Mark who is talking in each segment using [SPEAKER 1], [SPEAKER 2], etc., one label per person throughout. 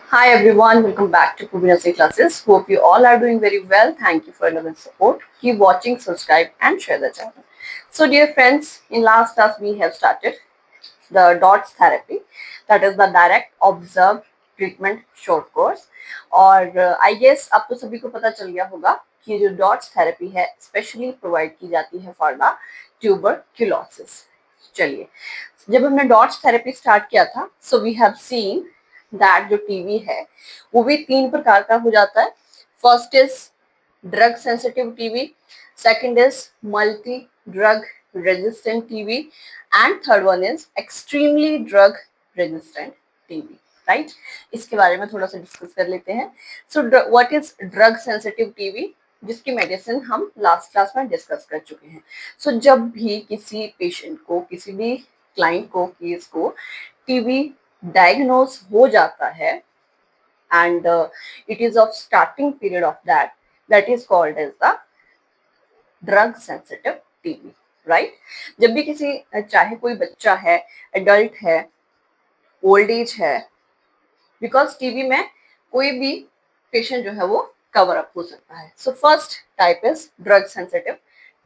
[SPEAKER 1] Hi everyone, welcome back to Kubinasi classes. Hope you all are doing very well. Thank you for your support. Keep watching, subscribe and share the channel. So dear friends, in last class we have started the DOTS therapy, that is the direct observed treatment short course. और I guess अब तो सभी को पता चल गया होगा कि जो डॉट्स थेरेपी है स्पेशली प्रोवाइड की जाती है फॉर द ट्यूबरक्यूलोसिस। चलिए, जब हमने डॉट्स थेरेपी स्टार्ट किया था so we have seen that जो टीवी है वो भी 3 प्रकार का हो जाता है। First is drug sensitive TB, second is multi drug resistant TB and third one is extremely drug resistant TB. Right, इसके बारे में थोड़ा सा डिस्कस कर लेते हैं। So what is drug sensitive TB, जिसकी मेडिसिन हम लास्ट क्लास में डिस्कस कर चुके हैं। सो जब भी किसी पेशेंट को, किसी भी क्लाइंट को, केस को टीबी डायग्नोज हो जाता है and it is of starting period of that is called as the drug sensitive TB. Right, जब भी किसी, चाहे कोई बच्चा है, एडल्ट है, ओल्ड एज है, बिकॉज टीबी में कोई भी पेशेंट जो है वो कवर अप हो सकता है। So first type is drug sensitive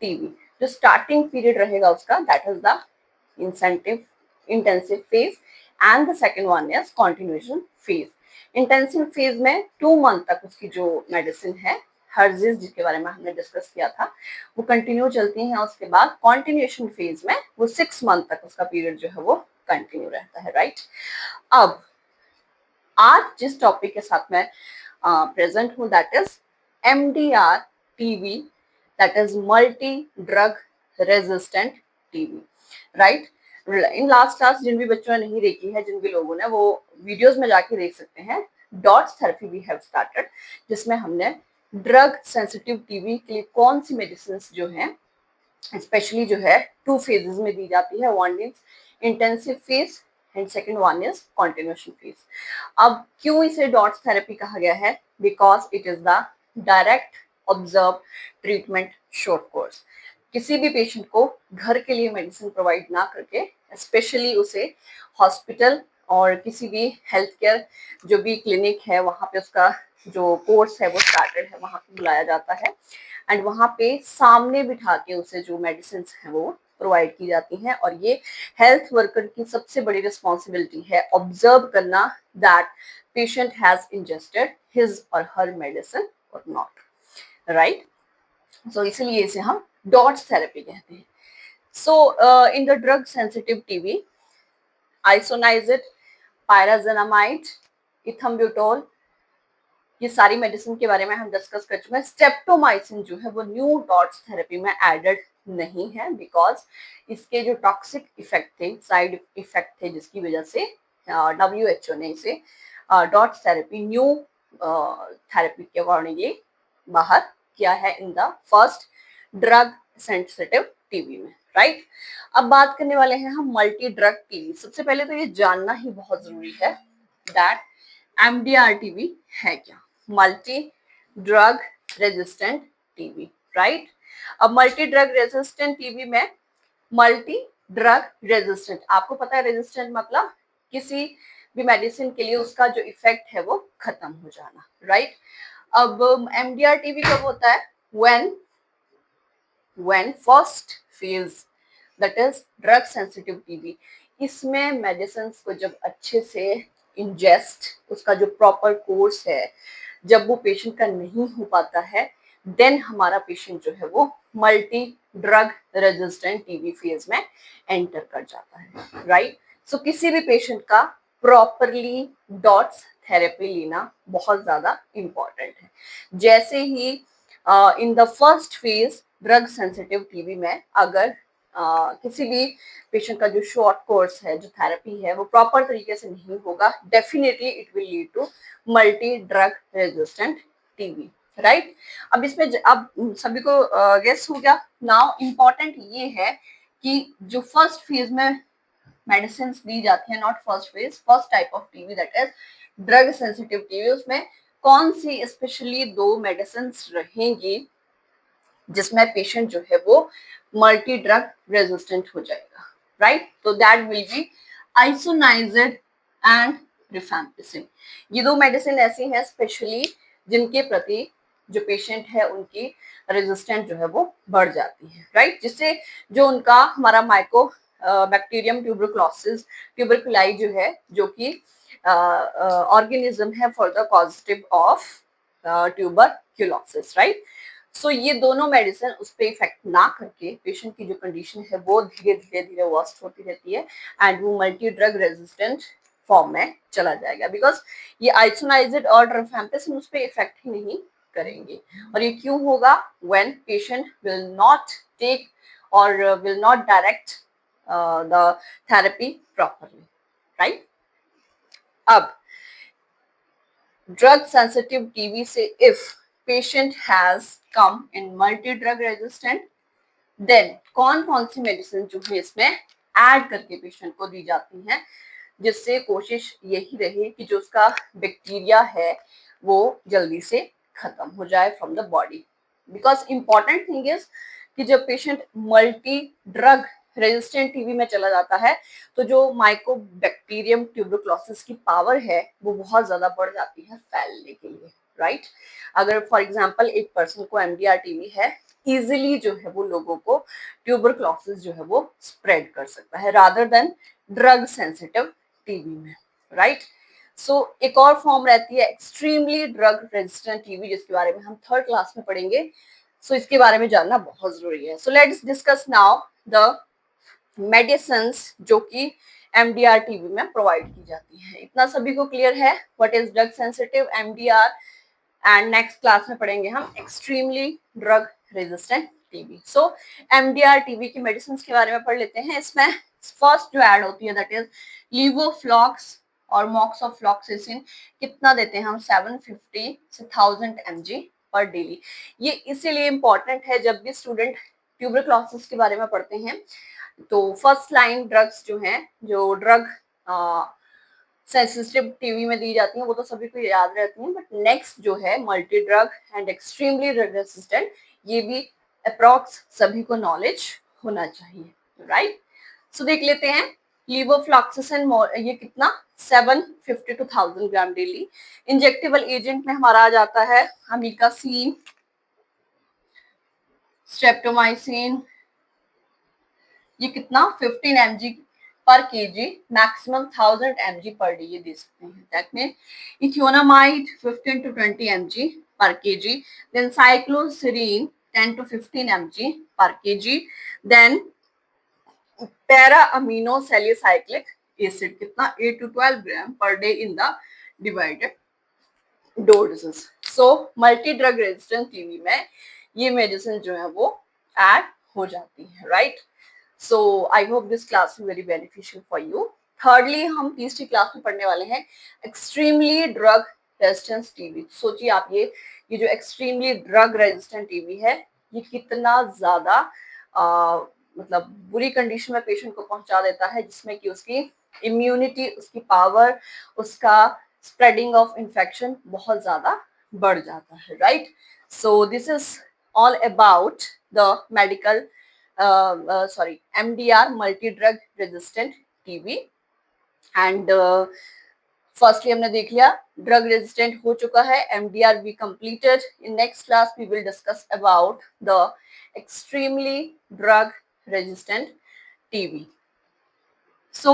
[SPEAKER 1] TB. जो स्टार्टिंग पीरियड रहेगा उसका that is the intensive phase and the second one is continuation phase. Intensive phase में 2 मंथ तक उसकी जो मेडिसिन है हर्जिस, जिसके बारे में हमने डिस्कस किया था, वो कंटिन्यू चलती है। उसके बाद कॉन्टिन्यूएशन फेज में वो 6 मंथ तक उसका पीरियड जो है वो कंटिन्यू रहता है। राइट, अब आज जिस टॉपिक के साथ मैं प्रेजेंट हूँ that is MDR TB, that is multi drug resistant TB. Right, in last class जिन भी बच्चों ने नहीं देखी है, जिन भी लोगों ने, वो वीडियोस में जाके देख सकते हैं। DOTS therapy we have started, जिसमें हमने ड्रग सेंसिटिव टीवी के लिए कौन सी मेडिसिन जो है स्पेशली जो है 2 फेजेस में दी जाती है। One is intensive phase and second one is continuation phase. अब क्यों इसे डॉट्स थेरेपी कहा गया है? Because it is the direct observe treatment short course. किसी भी पेशेंट को घर के लिए मेडिसिन प्रोवाइड ना करके स्पेशली उसे हॉस्पिटल और किसी भी हेल्थ केयर जो भी क्लिनिक है वहाँ पे उसका जो कोर्स है वो स्टार्टेड है, वहाँ पे बुलाया जाता है एंड वहाँ पे सामने बिठा के उसे जो मेडिसिन है वो प्रोवाइड की जाती हैं। और ये हेल्थ वर्कर की सबसे बड़ी रिस्पॉन्सिबिलिटी है ऑब्जर्व करना that patient has ingested his or her medicine or not. Right, so इसलिए इसे हम डॉट्स थेरेपी कहते हैं। So in the drug sensitive TB, isoniazid, pyrazinamide, ethambutol, ये सारी मेडिसिन के बारे में हम डिस्कस कर चुके हैं। स्टेप्टोमाइसिन जो है वो न्यू डॉट्स थेरेपी में एडेड नहीं है बिकॉज इसके जो टॉक्सिक इफेक्ट थे, साइड इफेक्ट थे, जिसकी वजह से WHO ने इसे डॉट्स थेरेपी न्यू थेरेपी के अकॉर्डिंगली बाहर किया है इन the first drug sensitive TB में। राइट, अब बात करने वाले हैं हम मल्टी ड्रग टीबी। सबसे पहले तो ये जानना ही बहुत जरूरी है दैट MDR टीबी है क्या, multi drug resistant TB. Right, अब मल्टी ड्रग रेजिस्टेंट टीबी में मल्टी ड्रग रेजिस्टेंट, आपको पता है रेजिस्टेंट मतलब किसी भी मेडिसिन के लिए उसका जो इफेक्ट है वो खत्म हो जाना। राइट, अब MDR टीबी कब होता है? when first phase, that is drug sensitive TB, इसमें मेडिसिन को जब अच्छे से इंजेस्ट, उसका जो प्रॉपर कोर्स है, जब वो पेशेंट का नहीं हो पाता है, देन हमारा पेशेंट जो है वो multi drug resistant TB phase में एंटर कर जाता है। राइट, सो किसी भी पेशेंट का प्रॉपरली डॉट्स थेरेपी लेना बहुत ज्यादा इंपॉर्टेंट है। जैसे ही in the first phase drug sensitive TB में अगर किसी भी पेशेंट का जो शॉर्ट कोर्स है, जो थेरेपी है, वो प्रॉपर तरीके से नहीं होगा, definitely it will lead to multi drug resistant TB. Right, अब इसमें अब सभी को गेस हो गया। नाउ इम्पॉर्टेंट ये है कि जो फर्स्ट फेज में मेडिसिन दी जाती है, not first phase, first type of TB that is drug sensitive TB, उसमें कौन सी स्पेशली 2 मेडिसिन रहेंगी जिसमें पेशेंट जो है वो मल्टी ड्रग रेजिस्टेंट हो जाएगा। राइट, तो that will be isoniazid and rifampicin. ये दो मेडिसिन ऐसी हैं स्पेशली जिनके प्रति जो पेशेंट है उनकी रेजिस्टेंट जो है वो बढ़ जाती है, राइट, जिससे जो उनका हमारा माइको बैक्टीरियम ट्यूबरकुलाई जो है, जो कि ऑर्गेनिज्म है for the positive of tuberculosis, right. So ये दोनों मेडिसिन उस पर इफेक्ट ना करके पेशेंट की जो कंडीशन है वो धीरे धीरे धीरे वर्स्ट होती रहती है एंड वो मल्टी ड्रग रेजिस्टेंट फॉर्म में चला जाएगा, बिकॉज ये आइसोनाइजिड और रिफैम्पिसिन उस पर इफेक्ट ही नहीं करेंगे। और ये क्यों होगा? When patient will not take or will not direct the therapy properly, right. अब ड्रग सेंसिटिव टीबी से if patient has come in multi drug resistant, then कौन कौन सी मेडिसिन जो है इसमें ऐड करके पेशेंट को दी जाती हैं, जिससे कोशिश यही रहे कि जो उसका बैक्टीरिया है वो जल्दी से खत्म हो जाए from the body. Because important thing is कि जब patient multi drug resistant TB में चला जाता है तो जो माइकोबैक्टीरियम ट्यूबरकुलोसिस की पावर है वो बहुत ज्यादा बढ़ जाती है फैलने के लिए, राइट। अगर फॉर एग्जांपल एक पर्सन को एमडीआर टीबी है, इजिली जो है वो लोगों को ट्यूबरकुलोसिस जो है वो स्प्रेड कर सकता है rather than drug sensitive TB में, राइट। सो एक और फॉर्म रहती है एक्सट्रीमली ड्रग रेजिस्टेंट टीबी, जिसके बारे में हम थर्ड क्लास में पढ़ेंगे। सो इसके बारे में जानना बहुत जरूरी है। So let's discuss now the medicine जो कि एमडीआर टीबी में प्रोवाइड की जाती है। इतना सभी को क्लियर है what is drug sensitive MDR, and next class में पढ़ेंगे हम एक्सट्रीमली ड्रग रेजिस्टेंट टीबी। सो एमडीआर टीबी की मेडिसिन के बारे में पढ़ लेते हैं। इसमें फर्स्ट जो ऐड होती है दैट इज लीवोफ्लॉक्स और मॉक्सोफ्लॉक्सिसिन। कितना देते हैं हम? 750 से 1000 mg पर डेली। ये इसीलिए इंपॉर्टेंट है जब भी स्टूडेंट ट्यूबरकुलोसिस के बारे में पढ़ते हैं तो फर्स्ट लाइन ड्रग्स जो हैं, जो ड्रग सेंसिटिव टीबी में दी जाती हैं वो तो सभी को याद रहती हैं, बट नेक्स्ट जो है multi drug and extremely drug resistant, ये भी अप्रॉक्स सभी को नॉलेज होना चाहिए, राइट। सो देख लेते हैं लीवोफ्लॉक्सिसिन। ये कितना? 750 to 1000 gram daily. Injectable agent में हमारा आ जाता है अमीकासिन, स्ट्रेप्टोमाइसिन। ये कितना? 15 mg per kg, maximum 1000 mg per day ये दे सकते हैं। That mean ethionamide 15 to 20 mg per kg, then cycloserine 10 to 15 mg per kg, then para amino salicylic acid कितना? 8 to 12 gram per day in the divided doses. So multi drug resistant TB में ये medicine जो है वो add हो जाती है, right. So I hope this class is very beneficial for you. Thirdly हम तीसरी क्लास में पढ़ने वाले हैं एक्सट्रीमली ड्रग रेजिस्टेंट टीबी। सोचिए आप ये जो एक्सट्रीमली ड्रग रेजिस्टेंट टीबी है ये कितना ज्यादा मतलब बुरी कंडीशन में पेशेंट को पहुंचा देता है, जिसमें कि उसकी इम्यूनिटी, उसकी पावर, उसका स्प्रेडिंग ऑफ इन्फेक्शन बहुत ज्यादा बढ़ जाता है, right. So this is all about the medical MDR multi drug resistant TB. And firstly हमने देख लिया ड्रग रेजिस्टेंट हो चुका है, MDR भी completed. In next class we will discuss about the extremely drug resistant TB. So